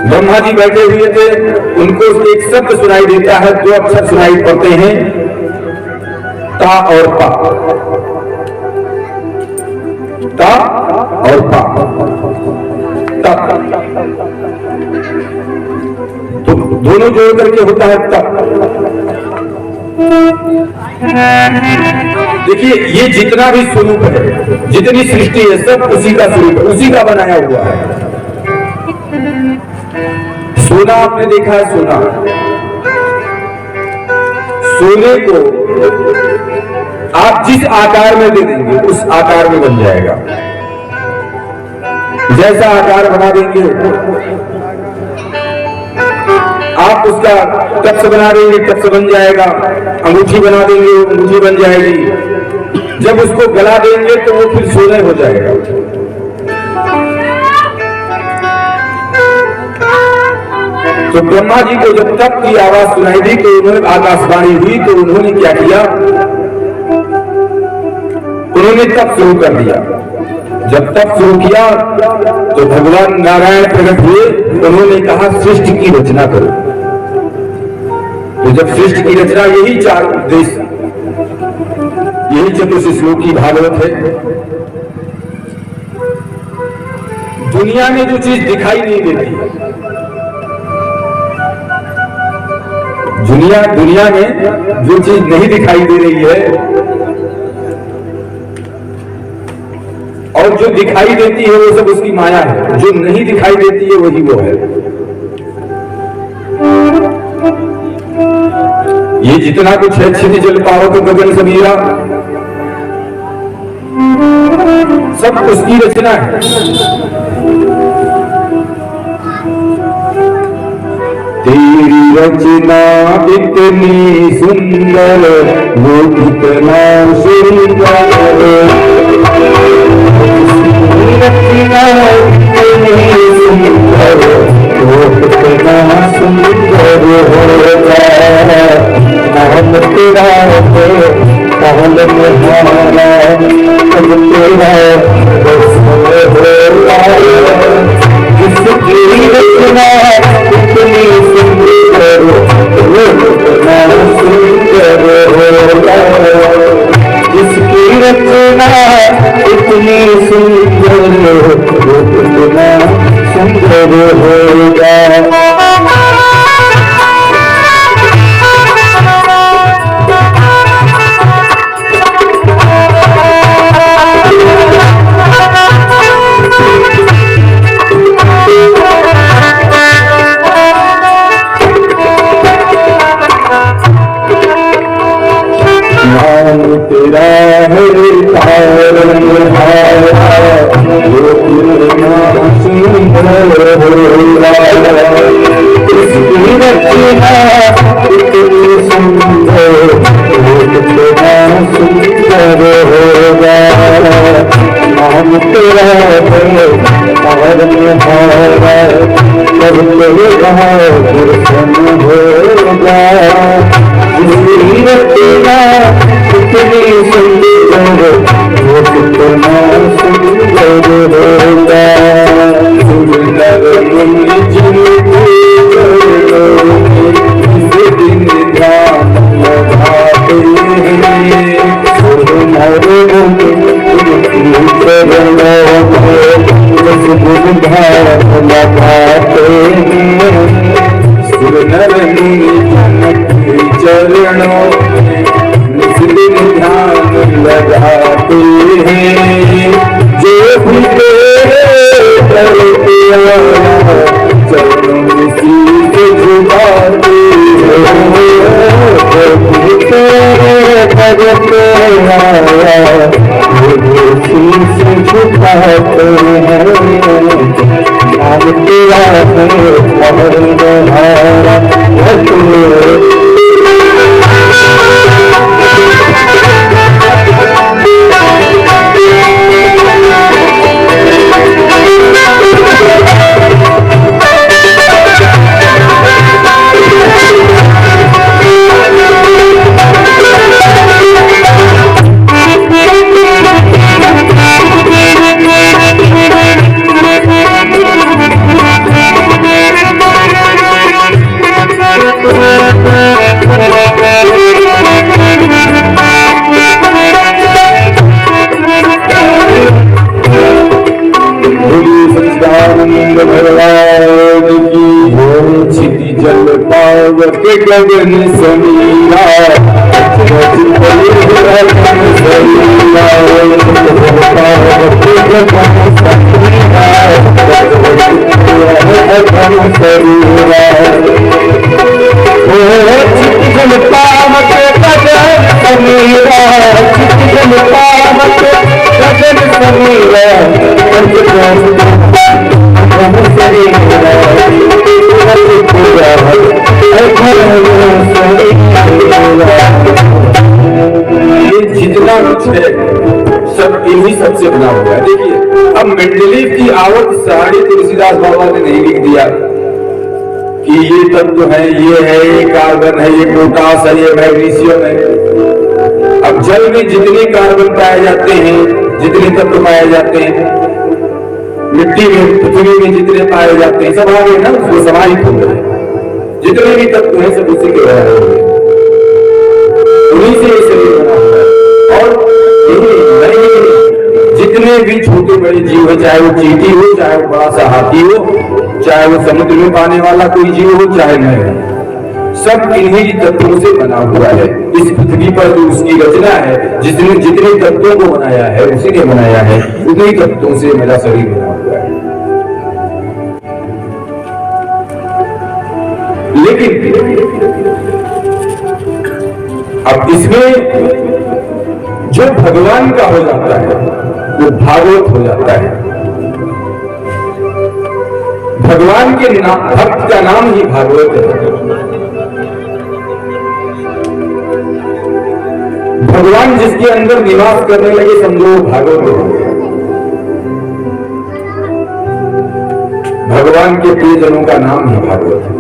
ब्रह्मा जी बैठे हुए थे, उनको एक शब्द सुनाई देता है, दो अक्षर सुनाई पड़ते हैं, ता और पा। ता और पा, तप। तो दोनों जोड़ करके होता है तप। देखिए, ये जितना भी स्वरूप है, जितनी सृष्टि है, सब उसी का स्वरूप है, उसी का बनाया हुआ है। सोना आपने देखा है, सोना, सोने को आप जिस आकार में दे देंगे उस आकार में बन जाएगा। जैसा आकार बना देंगे, आप उसका टप्स बना देंगे, टप्स बन जाएगा। अंगूठी बना देंगे, अंगूठी बन जाएगी। जब उसको गला देंगे तो वो फिर सोने हो जाएगा। तो ब्रह्मा जी को जब तप की आवाज सुनाई दी तो उन्होंने, आकाशवाणी हुई तो उन्होंने क्या किया, उन्होंने तप शुरू कर दिया। जब तप शुरू किया तो भगवान नारायण प्रकट हुए, उन्होंने कहा सृष्टि की रचना करो। तो जब सृष्टि की रचना, यही चार उद्देश्य, यही चतुर्थ श्लोकी भागवत है। दुनिया में जो चीज दिखाई नहीं देती, दुनिया में जो चीज नहीं दिखाई दे रही है और जो दिखाई देती है वो सब उसकी माया है, जो नहीं दिखाई देती है वही वो है। ये जितना कुछ है, क्षिति जल पावक गगन समीरा, सब उसकी रचना है। तेरी रचना इतनी सुंदर, वो कितना सुंदर, रचना इतनी सुंदर, वो कितना सुंदर होगा। हम तेरा है पहल मुहारा, अब तेरा होगा। जिसकी रचना इतनी सुंदर, वो कितना सुंदर होगा। जिसकी रचना इतनी सुंदर, वो कितना सुंदर होगा। तेरा है तारण हारा, वो कितना सुंदर होगा। इसकी रचना इतनी सुंदर, वो कितना सुंदर होगा। नाम तेरा है तारण हारा, कब तेरा दर्शन होगा। इसकी रचना इतनी सुंदर, वो कितना सुंदर होगा। सुंदर इस दिन ध्यान लगाते हैं, सुंदर उनकी चरणों में इस दिन ध्यान लगाते हैं। सुंदर उनकी चरणों में ध्यान लगाते हैं। जो भी तेरे दर पे आया, चरणों शीश झुकाते हैं। जो भी तेरे दर पे आया, वो शीश झुकाते हैं। नाम तेरा है पवन हारा, सच्चिदानंद भगवान की क्षिति जल पावक गगन समीरा ये जितना कुछ है सब इन्हीं सबसे बना हुआ है। देखिए, अब मेंडलीव की आवत साड़ी तुलसीदास बाबा ने नहीं लिख दिया कि ये तत्व है, ये कार्बन है, ये पोटास है, ये मैग्नीशियम है। अब जल में जितने कार्बन पाए जाते हैं, जितने तत्व पाए जाते हैं, मिट्टी में, पृथ्वी में जितने पाए जाते हैं, सब आ गए ना, उसमें समाहित हो गए। जितने भी तत्व हैं सब उसी के बराबर हो गए, उन्हीं से ये शरीर बना हुआ है। और जितने भी छोटे बड़े जीव है, चाहे वो चींटी हो, चाहे वो बड़ा सा हाथी हो, चाहे वो समुद्र में पाने वाला कोई जीव हो, चाहे न हो, सब इन्हीं तत्वों से बना हुआ है। इस पृथ्वी पर जो उसकी रचना है, जिसने जितने तत्वों को बनाया है, उसी ने बनाया है, उन्हीं तत्वों से मेरा शरीर बना हुआ है। लेकिन अब इसमें जो भगवान का हो जाता है वो भागवत हो जाता है। भगवान के भक्त का नाम ही भागवत है। भगवान जिसके अंदर निवास करने लगे, समझो भागवत हो गया। भगवान के प्रियजनों का नाम ही भागवत है।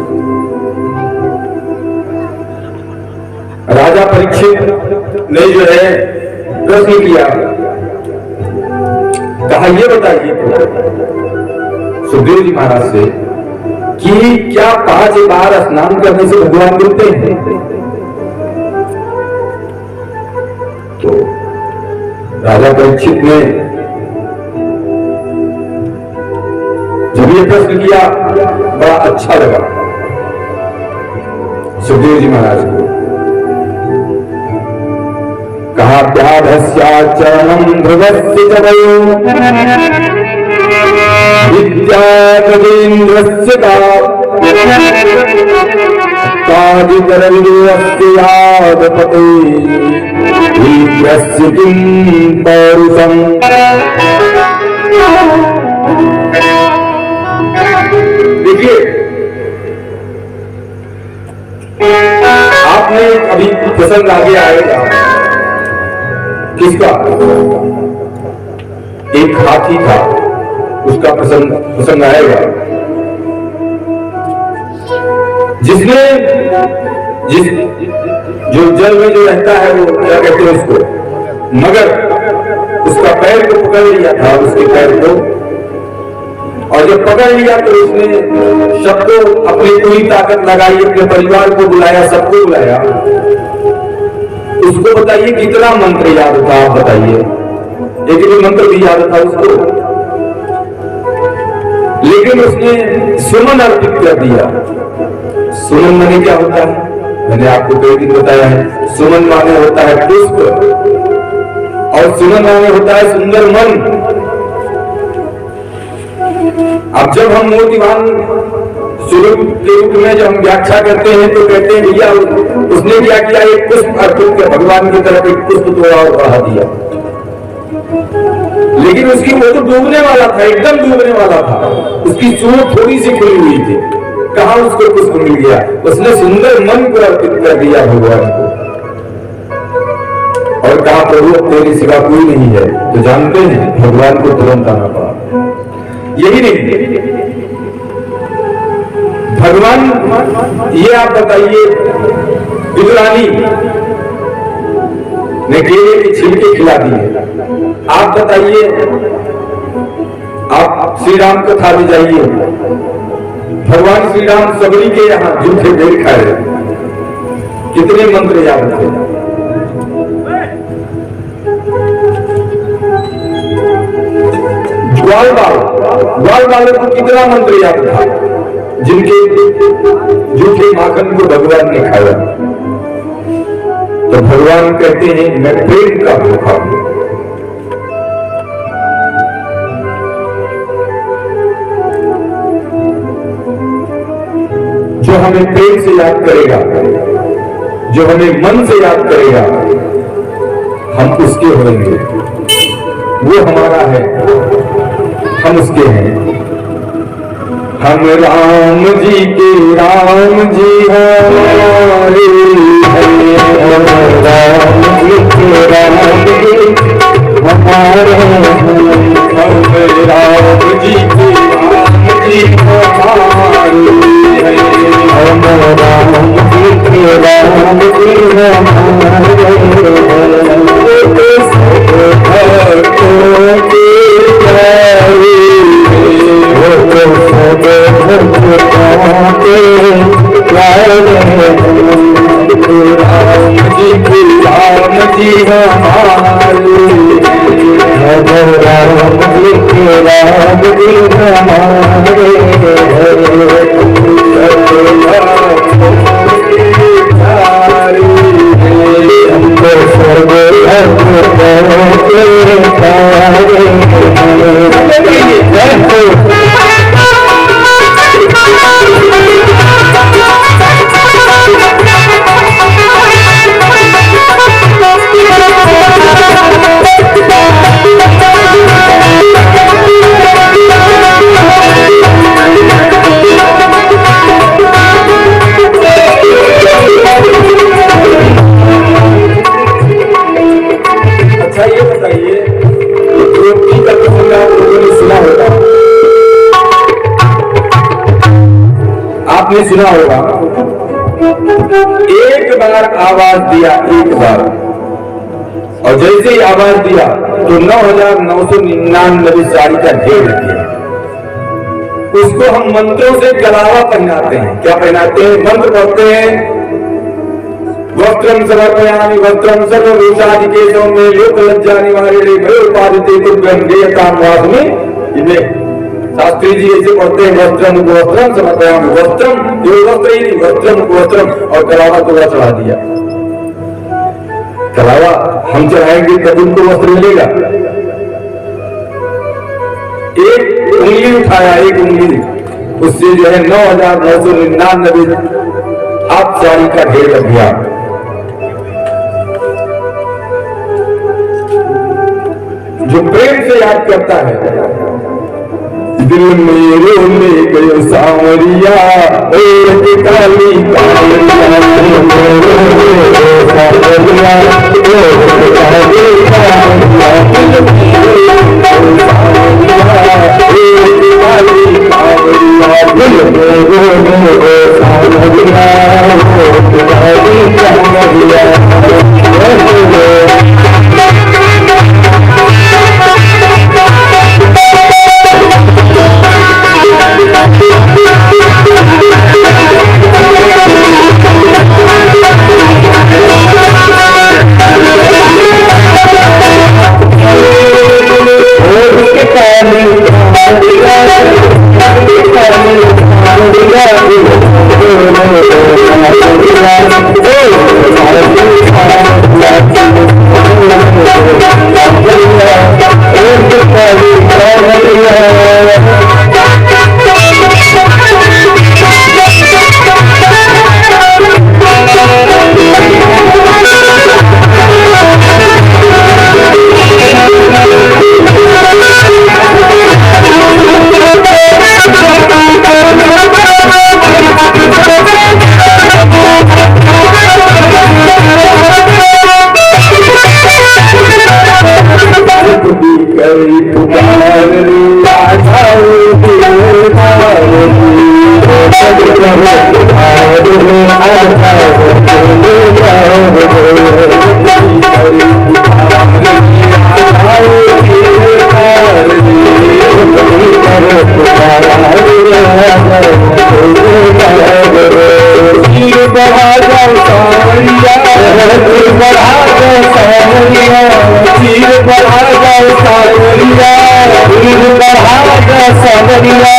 राजा परीक्षित ने जो है प्रश्न किया, कहा ये बताइए सुखदेव जी महाराज से कि क्या 5 बार स्नान करने से भगवान मिलते हैं? तो राजा परीक्षित ने जब ये प्रश्न किया, बड़ा अच्छा लगा सुखदेव जी महाराज को। कहा प्याधस्याचरणं ध्रुवस्य च वयो विद्यागजेन्द्रस्य कादिकरविदुरस्य यादपते वीर्यस्य किं पौरुषम्। देखिए, आपने अभी प्रसंग आगे आएगा किसका? एक हाथी था, उसका प्रसंग आएगा, जिसने जो जल में जो रहता है वो क्या कहते हैं उसको, मगर उसका पैर को पकड़ लिया था, उसके पैर को, और जब पकड़ लिया तो उसने सबको अपनी पूरी ताकत लगाई, अपने परिवार को बुलाया, सबको बुलाया। उसको बताइए कितना मंत्र याद था, आप बताइए। एक भी मंत्र भी याद था उसको, लेकिन उसने सुमन अर्पित कर दिया। सुमन माने क्या होता है? मैंने आपको कई दिन बताया है। सुमन माने होता है पुष्प, और सुमन माने होता है सुंदर मन। अब जब हम मूर्तिमान स्वरूप के रूप में जब हम व्याख्या करते हैं तो कहते हैं भैया उसने क्या किया, एक पुष्प अर्पित कर भगवान की तरफ एक पुष्प थोड़ा और बढ़ा दिया। लेकिन उसकी वो तो डूबने वाला था, एकदम डूबने वाला था, उसकी सूंड थोड़ी सी खुली हुई थी, कहां उसको पुष्प मिल गया? उसने सुंदर मन को अर्पित कर दिया भगवान को, और कहा प्रभु तेरे सिवा कोई नहीं है। तो जानते हैं भगवान को तुरंत आना पड़ा। यही नहीं, भगवान ये आप बताइए, विदुरानी ने केले के छिलके खिला दिए। आप बताइए, आप श्री राम कथा में जाइए, भगवान श्री राम सबरी के यहाँ जूठे बेर खाए, कितने मंत्र याद थे। ग्वाल बाल ग्वाल वालों को कितना मंत्र याद था जिनके झूठे माखन को भगवान ने खाया। तो भगवान कहते हैं मैं प्रेम का भूखा हूं। जो हमें प्रेम से याद करेगा, जो हमें मन से याद करेगा, हम उसके होंगे। वो हमारा है, हम उसके हैं। हम राम जी के राम जी हमारे हैं, हम राम जी के राम जी हमारे हैं, हम राम जी के राम जी हमारे हैं, हम राम जी के राम जी हमारे हैं। आपने सुना होगा, एक बार आवाज दिया, एक बार, और जैसे ही आवाज दिया तो 9,999 साड़ी का ढेर लग गया। उसको हम मंत्रों से गलावा पहनाते हैं। क्या पहनाते हैं? मंत्र पढ़ते हैं। वस्त्रम समर्पयामि वस्त्रम सर्वभूषादिकेशं मे लोक लज्जा निवारिणे भयोत्पादिते तुभ्यं देयतां वास्मि। इन्हें शास्त्री जी ऐसे पढ़ते हैं, वस्त्रम वस्त्रम समर्पयामि, वस्त्रम ये वस्त्र ही नहीं, वस्त्रम वस्त्रम, और कलावा को चढ़ा दिया। कलावा हम चढ़ाएंगे तब उनको वस्त्र मिलेगा। एक उंगली उठाया, एक उंगली, उससे जो है 9,999 हाथ साड़ी का ढेर लग गया। जो प्रेम से याद करता है, दिल मेरे में गयो सांवरिया, एक काली कालिया, बढ़ा जाओ सावरिया, दिल बढ़ा जाओ सावरिया, चीर बढ़ा जाओ सावरिया, दिल बढ़ा जाओ सावरिया,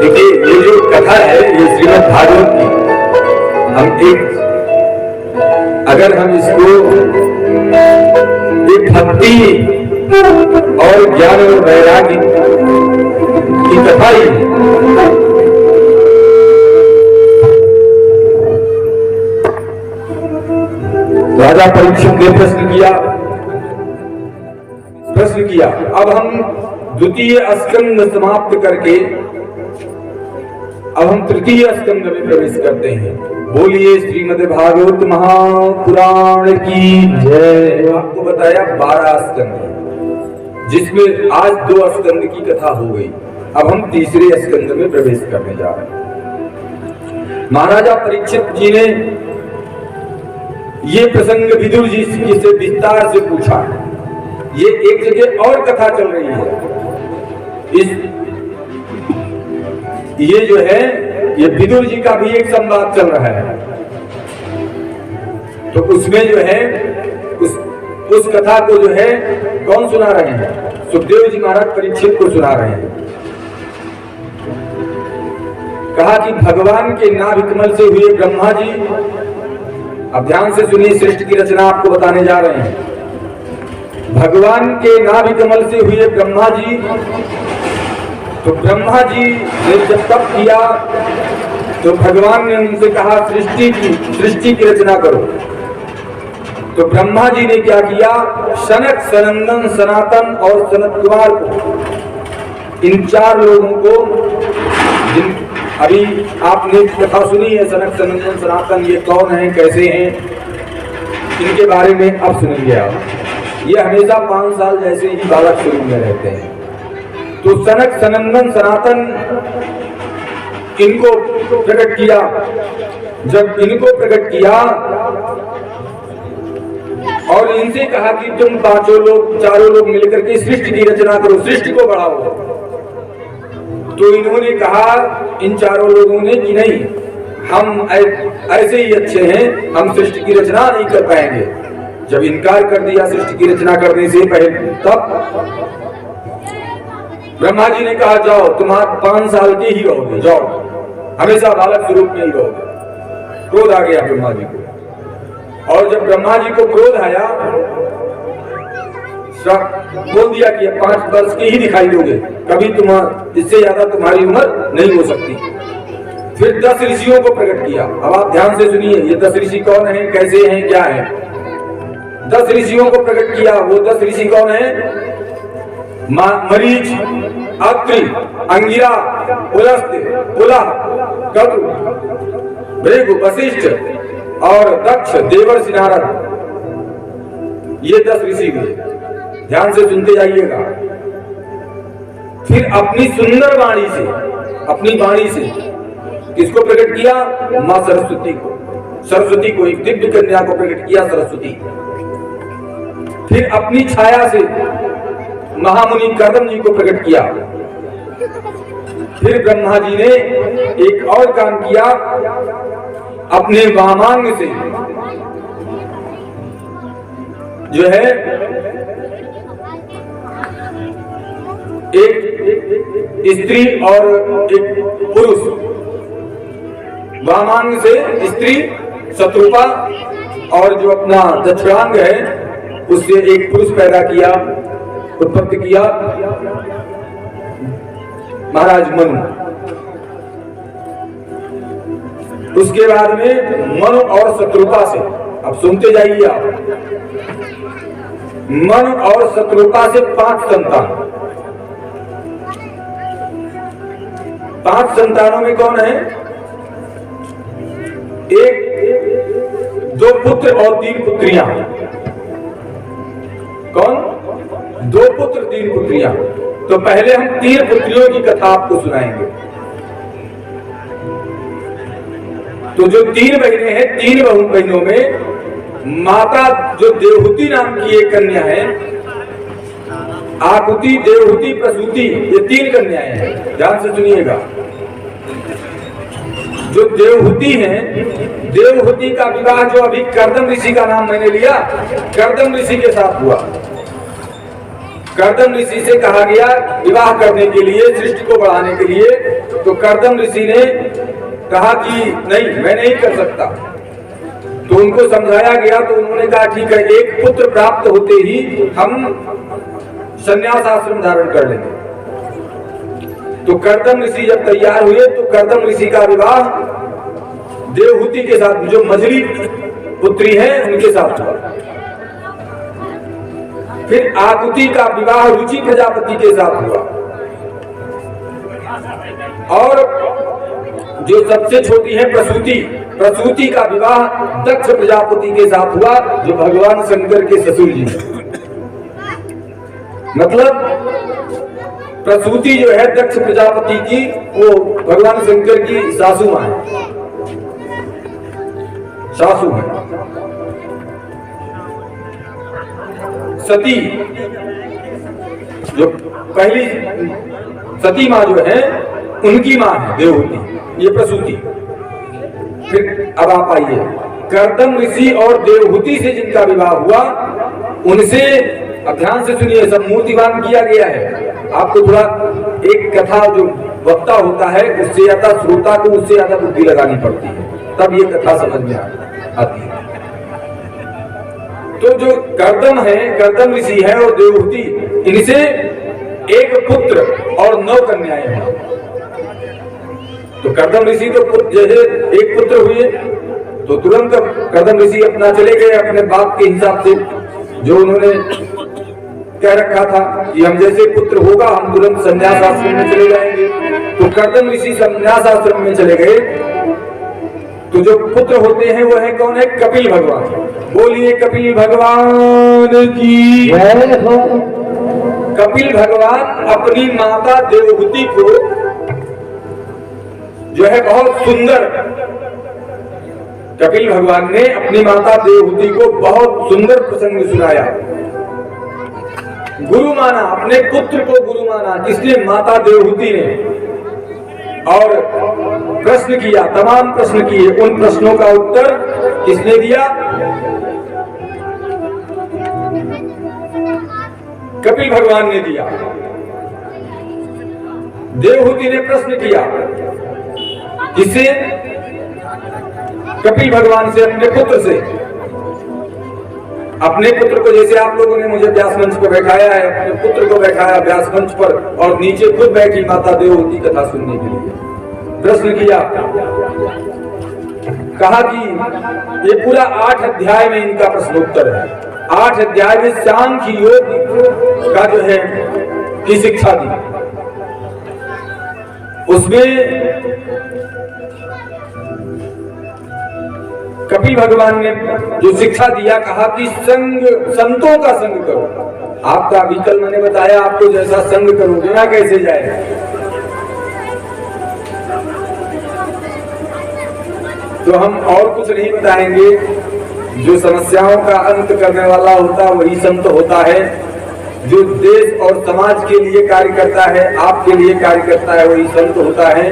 देखिए ये जो कथा है ये श्रीमद् भागवत की, हम अगर हम इसको एक भक्ति और ज्ञान और वैराग्य की कथा ही है। राजा परीक्षित ने प्रश्न किया। अब हम द्वितीय स्कंद समाप्त करके अब हम तृतीय स्कंद में प्रवेश करते हैं। बोलिए श्रीमद् भागवत महापुराण की जय। आपको बताया 12 स्कंद, जिसमें आज 2 स्कंद की कथा हो गई। अब हम तीसरे स्कंद में प्रवेश करने जा रहे हैं। महाराजा परीक्षित जी ने ये प्रसंग विदुर जी से विस्तार से पूछा। ये एक जगह और कथा चल रही है। ये जो है ये विदुर जी का भी एक संवाद चल रहा है। तो उसमें जो है उस कथा को जो है कौन सुना रहे हैं? सुखदेव जी महाराज परीक्षित को सुना रहे हैं। कहा कि भगवान के नाभि कमल से हुए ब्रह्मा जी, अब ध्यान से सुनिए, सृष्टि की रचना आपको बताने जा रहे हैं। भगवान के नाभि कमल से हुए ब्रह्मा जी, तो ब्रह्मा जी ने जब तप किया तो भगवान ने उनसे कहा सृष्टि की रचना करो। तो ब्रह्मा जी ने क्या किया? सनक, सनंदन, सनातन और सनत कुमार को, इन 4 लोगों को, जिन अभी आपने कथा सुनी है, सनक, सनंदन, सनातन, ये कौन है, कैसे हैं, इनके बारे में अब सुनेंगे आप। ये हमेशा 5 साल जैसे ही बालक शुरू में रहते हैं। तो सनक, सनंदन, सनातन, इनको प्रकट किया। जब इनको प्रकट किया और इनसे कहा कि तुम 5 लोग, 4 लोग मिलकर के सृष्टि की रचना करो, सृष्टि को बढ़ाओ। तो इन्होंने कहा, इन 4 लोगों ने, कि नहीं, हम ऐसे ही अच्छे हैं, हम सृष्टि की रचना नहीं कर पाएंगे। जब इनकार कर दिया सृष्टि की रचना करने से पहले, तब ब्रह्मा जी ने कहा जाओ, तुम्हारे 5 साल के ही रहोगे, जाओ, हमेशा बालक स्वरूप में ही रहोगे। क्रोध आ गया ब्रह्मा जी को, और जब ब्रह्मा जी को क्रोध आया, बोल दिया कि 5 वर्ष के ही दिखाई दोगे, कभी इससे ज्यादा तुम्हारी उम्र नहीं हो सकती। फिर 10 ऋषियों को प्रकट किया। अब आप ध्यान से सुनिए, ये 10 ऋषि कौन हैं, कैसे हैं, क्या है। 10 ऋषियों को प्रकट किया। वो 10 ऋषि कौन है? मरीच, अत्रि, अंगिरा, पुलस्त्य, पुलह, क्रतु, भृगु, वशिष्ठ और दक्ष, देवर्षि नारद, ये 10 ऋषि हुए। ध्यान से सुनते जाइएगा। फिर अपनी सुंदर वाणी से, अपनी वाणी से किसको प्रकट किया? मां सरस्वती को। सरस्वती को, एक दिव्य कन्या को प्रकट किया, सरस्वती। फिर अपनी छाया से महामुनि कर्दम जी को प्रकट किया। फिर ब्रह्मा जी ने एक और काम किया, अपने वामांग से जो है एक स्त्री और एक पुरुष, वामांग से स्त्री शत्रुपा और जो अपना दक्षिणांग है उससे एक पुरुष पैदा किया, उत्पत्ति किया, महाराज मनु। उसके बाद में मनु और शत्रुपा से, अब सुनते जाइए आप, मनु और शत्रुपा से 5 संतान। 5 संतानों में कौन है? एक 2 पुत्र और 3 पुत्रियां। कौन? 2 पुत्र 3 पुत्रियां। तो पहले हम 3 पुत्रियों की कथा आपको सुनाएंगे। तो जो 3 बहनें हैं, 3 बहनों में माता जो देवहूति नाम की एक कन्या है, आकुति, देवहूति, प्रसूति, ये 3 कन्याएं हैं। ध्यान से सुनिएगा। जो देवहूति है, देवहूति का विवाह जो अभी कर्दम ऋषि का नाम मैंने लिया, कर्दम ऋषि के साथ हुआ। कर्दम ऋषि से कहा गया विवाह करने के लिए, सृष्टि को बढ़ाने के लिए। तो कर्दम ऋषि ने कहा कि नहीं, मैं नहीं कर सकता। तो उनको समझाया गया, तो उन्होंने कहा ठीक है, एक पुत्र प्राप्त होते ही हम संन्यास आश्रम धारण कर लेंगे। तो कर्दम ऋषि जब तैयार हुए तो कर्दम ऋषि का विवाह देवहूति के साथ, जो मझली पुत्री है उनके साथ हुआ। फिर आकुति का विवाह रुचि प्रजापति के साथ हुआ। और जो सबसे छोटी है प्रसूति, प्रसूति का विवाह दक्ष प्रजापति के साथ हुआ, जो भगवान शंकर के ससुर जी हैं। मतलब प्रसूति जो है दक्ष प्रजापति की, वो भगवान शंकर की सासू मां है, सासू है। सती जो पहली सती मां जो है उनकी मां है देवहूति, ये प्रसूति। फिर अब आप आइए, कर्दम ऋषि और देवहूति से जिनका विवाह हुआ, उनसे अब ध्यान से सुनिए, सब मूर्तिवान किया गया है। आपको थोड़ा एक कथा जो वक्ता होता है उससे ज्यादा श्रोता को उससे ज्यादा बुद्धि लगानी पड़ती है, तब ये कथा समझ में आती है। तो जो कर्दम है, कर्दम ऋषि है और देवहूति, इनसे एक पुत्र और 9 कन्याएं हैं। तो कर्दम ऋषि तो जैसे एक पुत्र हुए तो तुरंत कर्दम ऋषि अपना चले गए अपने बाप के हिसाब से, जो उन्होंने कह रखा था कि हम जैसे पुत्र होगा हम तुरंत संन्यास आश्रम में चले जाएंगे। तो कर्दम ऋषि संन्यास आश्रम में चले गए। तो जो पुत्र होते हैं वो है कौन है? कपिल भगवान। बोलिए कपिल भगवान की जय हो। कपिल भगवान अपनी माता देवहूति को जो है बहुत सुंदर, कपिल भगवान ने अपनी माता देवहूति को बहुत सुंदर प्रसंग सुनाया, गुरु माना, अपने पुत्र को गुरु माना। किसने? माता देवहूति ने। और प्रश्न किया, तमाम प्रश्न किए, उन प्रश्नों का उत्तर किसने दिया? कपिल भगवान ने दिया। देवहूति ने प्रश्न किया, किससे? कपिल भगवान से, अपने पुत्र से। अपने पुत्र को, जैसे आप लोगों ने मुझे व्यास मंच पर बैठाया है, अपने पुत्र को बैठाया व्यास मंच पर और नीचे खुद बैठी माता देवहूति कथा सुनने के लिए। प्रश्न किया, कहा कि ये पूरा 8 अध्याय में इनका प्रश्नोत्तर है। 8 अध्याय में सांख्य योग का जो है की शिक्षा दी। उसमें कपिल भगवान ने जो शिक्षा दिया, कहा कि संग, संतों का संग करो। आपका अभी कल मैंने बताया, आपको जैसा संग करोगे ना कैसे जाएगा। तो हम और कुछ नहीं बताएंगे, जो समस्याओं का अंत करने वाला होता है वही संत होता है। जो देश और समाज के लिए कार्य करता है, आपके लिए कार्य करता है, वही संत होता है।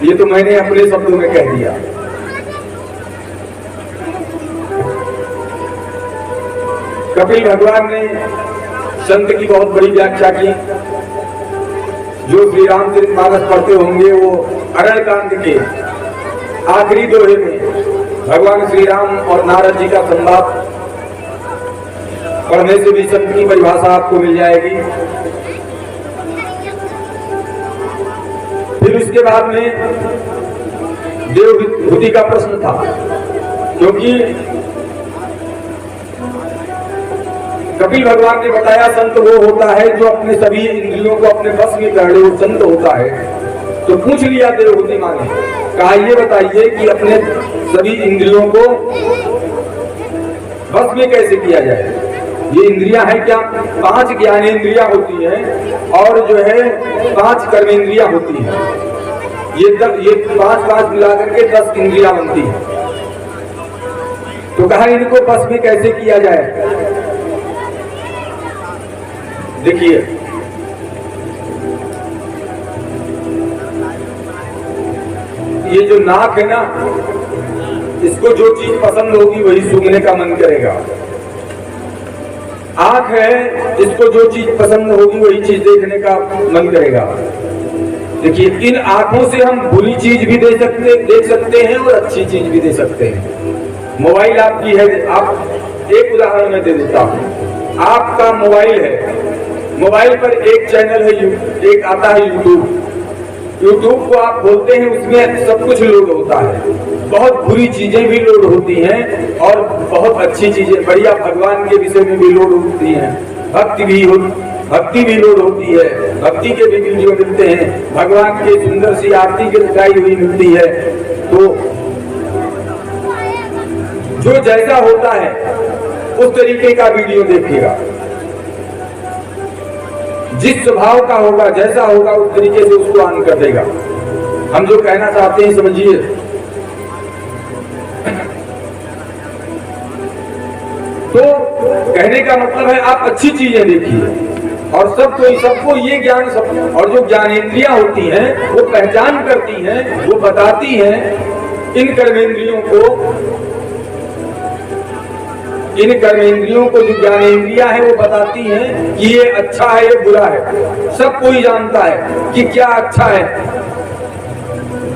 ये तो मैंने अपने शब्दों में कह दिया। कपिल भगवान ने संत की बहुत बड़ी व्याख्या की। जो श्री रामचरितमानस पढ़ते होंगे, वो अरण्यकांड के आखिरी दोहे में भगवान श्री राम और नारद जी का संवाद पढ़ने से भी संत की परिभाषा आपको मिल जाएगी। फिर उसके बाद में देवहूति का प्रश्न था, क्योंकि कपिल भगवान ने बताया संत वो होता है जो अपने सभी इंद्रियों को अपने बस में कर ले, वो संत होता है। तो पूछ लिया देवहूति माँ ने, कहा ये बताइए कि अपने सभी इंद्रियों को बस में कैसे किया जाए। ये इंद्रियां हैं क्या? 5 ज्ञानेंद्रियां होती हैं और जो है 5 कर्मेंद्रियां होती हैं। ये 5 मिला करके 10 इंद्रियां बनती हैं। तो कहा इनको बस में कैसे किया जाए। देखिए, ये जो नाक है ना, इसको जो चीज पसंद होगी वही सूंघने का मन करेगा। आंख है, इसको जो चीज पसंद होगी वही चीज देखने का मन करेगा। देखिए, इन आंखों से हम बुरी चीज भी देख सकते हैं और अच्छी चीज भी दे सकते हैं। मोबाइल आपकी है, आप एक उदाहरण मैं दे देता हूं। आपका मोबाइल है, मोबाइल पर एक चैनल है, एक आता है यूट्यूब। यूट्यूब को आप खोलते हैं, उसमें सब कुछ लोड होता है। बहुत बुरी चीजें भी लोड होती हैं और बहुत अच्छी चीजें, बढ़िया भगवान के विषय में भी लोड होती हैं। भक्ति भी लोड होती है। भक्ति के भी वीडियो मिलते हैं, भगवान के सुंदर सी आरती की गाई हुई मिलती है। तो जो जैसा होता है उस तरीके का वीडियो देखिएगा। जिस स्वभाव का होगा, जैसा होगा, उस तरीके से उसको ऑन कर देगा। हम जो कहना चाहते हैं समझिए। तो कहने का मतलब है आप अच्छी चीजें देखिए और सबको ये ज्ञान, सब और जो ज्ञानेंद्रियां होती हैं वो पहचान करती हैं, वो बताती हैं इन कर्मेंद्रियों को जो ज्ञानेंद्रियां हैं वो बताती हैं कि ये अच्छा है, ये बुरा है। सब कोई जानता है कि क्या अच्छा है।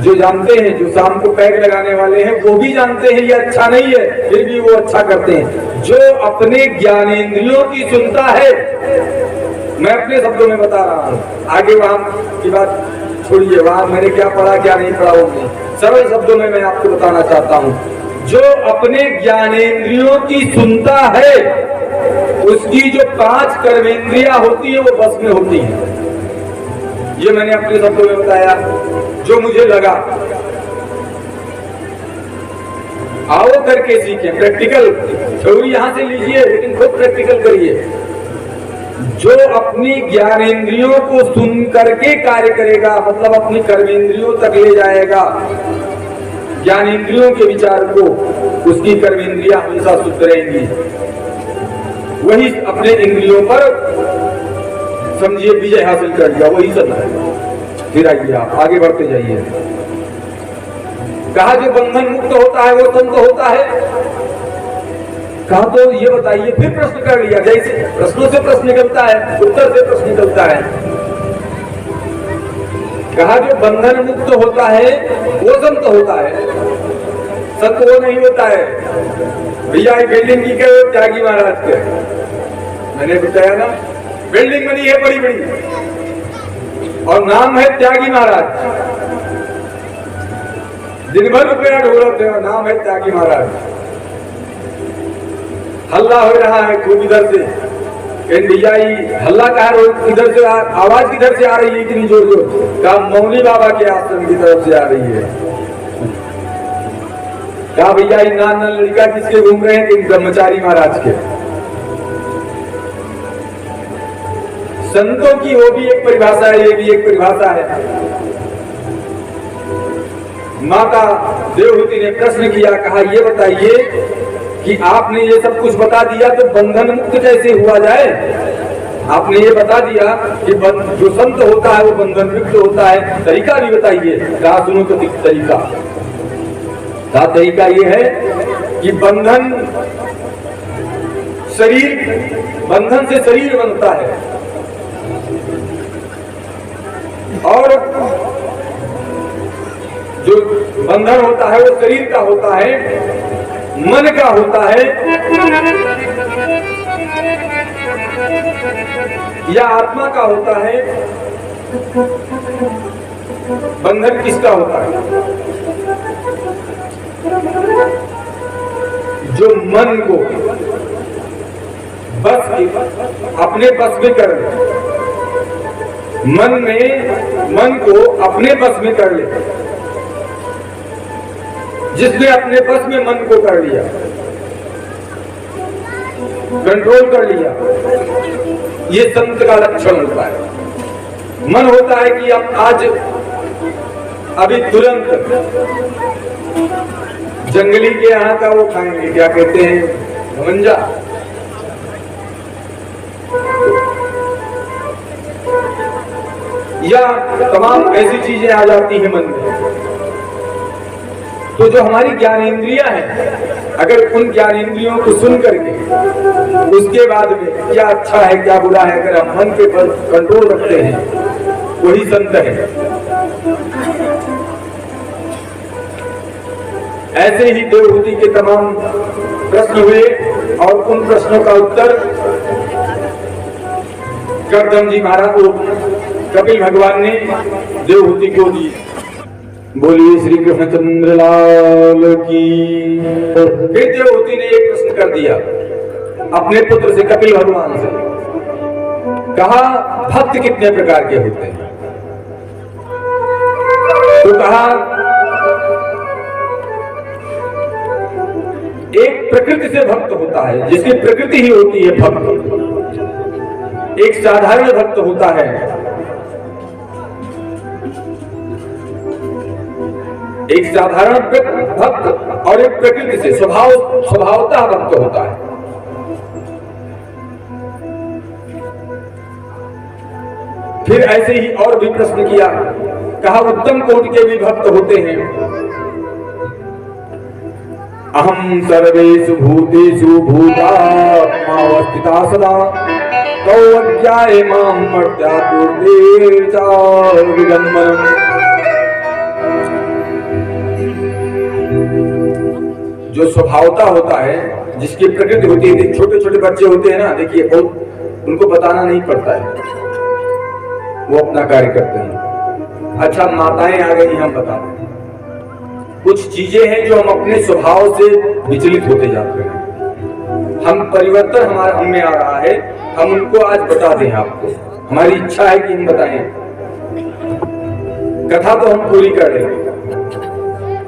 जो जानते हैं, जो शाम को पैक लगाने वाले हैं, वो भी जानते हैं ये अच्छा नहीं है, फिर भी वो अच्छा करते हैं। जो अपने ज्ञानेंद्रियों की सुनता है, मैं अपने शब्दों में बता रहा हूँ, आगे वहां की बात छोड़िए, वहां मैंने क्या पढ़ा क्या नहीं पढ़ा वो नहीं, सरल शब्दों में मैं आपको बताना चाहता हूँ। जो अपने ज्ञानेंद्रियों की सुनता है, उसकी जो 5 कर्मेंद्रियां होती है वो बस में होती है। ये मैंने अपने शब्दों में बताया, जो मुझे लगा। आओ करके सीखें, प्रैक्टिकल थ्योरी यहां से लीजिए, लेकिन खुद प्रैक्टिकल करिए। जो अपनी ज्ञानेंद्रियों को सुन करके कार्य करेगा, मतलब अपनी कर्मेंद्रियों तक ले जाएगा ज्ञानेंद्रियों के विचार को, उसकी कर्मेंद्रियां हमेशा शुद्ध रहेंगी। वही अपने इंद्रियों पर समझिए विजय हासिल कर लिया, वही सब है। फिर आइए आप आगे बढ़ते जाइए। कहा जो बंधन मुक्त होता है वो संत होता है। कहा तो ये बताइए, फिर प्रश्न कर लिया, जैसे प्रश्नों से प्रश्न निकलता है, उत्तर से प्रश्न निकलता है। कहा जो बंधन मुक्त होता है वो संत होता है। संत वो नहीं होता है भैया, बिल्डिंग की क्या त्यागी महाराज के, मैंने बताया ना, बिल्डिंग बनी है बड़ी बड़ी और नाम है त्यागी महाराज। दिन भर रुपया ढोलक है, नाम है त्यागी महाराज। हल्ला हो रहा है खूब इधर से, भैया हल्ला कहा, इधर से आवाज किधर से आ रही है इतनी जोर जोर? कहा मौली बाबा के आश्रम की तरफ से आ रही है। कहा भैया ये नान लड़का किसके घूम रहे हैं? कि ब्रह्मचारी महाराज के। संतों की वो भी एक परिभाषा है, ये भी एक परिभाषा है। माता देवहूति ने प्रश्न किया, कहा ये बताइए कि आपने ये सब कुछ बता दिया तो बंधन मुक्त कैसे हुआ जाए? आपने ये बता दिया कि जो संत होता है वो बंधन मुक्त होता है, तरीका भी बताइए। कहा सुनो तो तरीका। कहा तरीका ये है कि बंधन से शरीर बनता है और जो बंधन होता है वो शरीर का होता है, मन का होता है या आत्मा का होता है। बंधन किसका होता है? जो मन को अपने बस में कर ले, मन को अपने बस में कर ले। जिसने अपने बस में मन को कर लिया, कंट्रोल कर लिया, ये संत का लक्षण होता है। मन होता है कि अब आज अभी तुरंत जंगली के यहाँ का वो खाएंगे, क्या कहते हैं, मंजा। या तमाम ऐसी चीजें आ जाती हैं मन में। तो जो हमारी ज्ञानेंद्रियां हैं, अगर उन ज्ञानेंद्रियों को सुन करके उसके बाद में क्या अच्छा है क्या बुरा है, अगर हम मन के पर कंट्रोल रखते हैं, वही संत है। ऐसे ही देवहूति के तमाम प्रश्न हुए और उन प्रश्नों का उत्तर कर्दम जी महाराज को कपिल भगवान ने देवहूति को दी। बोलिए श्री कृष्णचंद्र लाल की। फिर देवहूति ने एक प्रश्न कर दिया अपने पुत्र से, कपिल भगवान से। कहा भक्त कितने प्रकार के होते हैं? तो कहा एक प्रकृति से भक्त होता है, जिसकी प्रकृति ही होती है भक्त। एक साधारण भक्त होता है, एक साधारण भक्त और एक प्रकृति से स्वभावतः भक्त होता है। फिर ऐसे ही और भी प्रश्न किया। कहा उत्तम कोटि के भी भक्त होते हैं। अहम सर्वेषु भूतेषु भूतात्मावस्थिता सदा तौ अज्ञाये मां मर्त्यापूर्ते विगन्मनम्। जो स्वभावता होता है, जिसकी प्रकृति होती है, छोटे छोटे बच्चे होते हैं ना, देखिए उनको बताना नहीं पड़ता है, वो अपना कार्य करते हैं। अच्छा माताएं आ गई, हम बता दें कुछ चीजें हैं जो हम अपने स्वभाव से विचलित होते जाते हैं। हम परिवर्तन हम में आ रहा है, हम उनको आज बता दें आपको। हमारी इच्छा है कि हम बताएं। कथा तो हम पूरी कर लेंगे,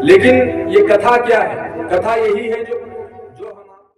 लेकिन ये कथा क्या है? कथा यही है जो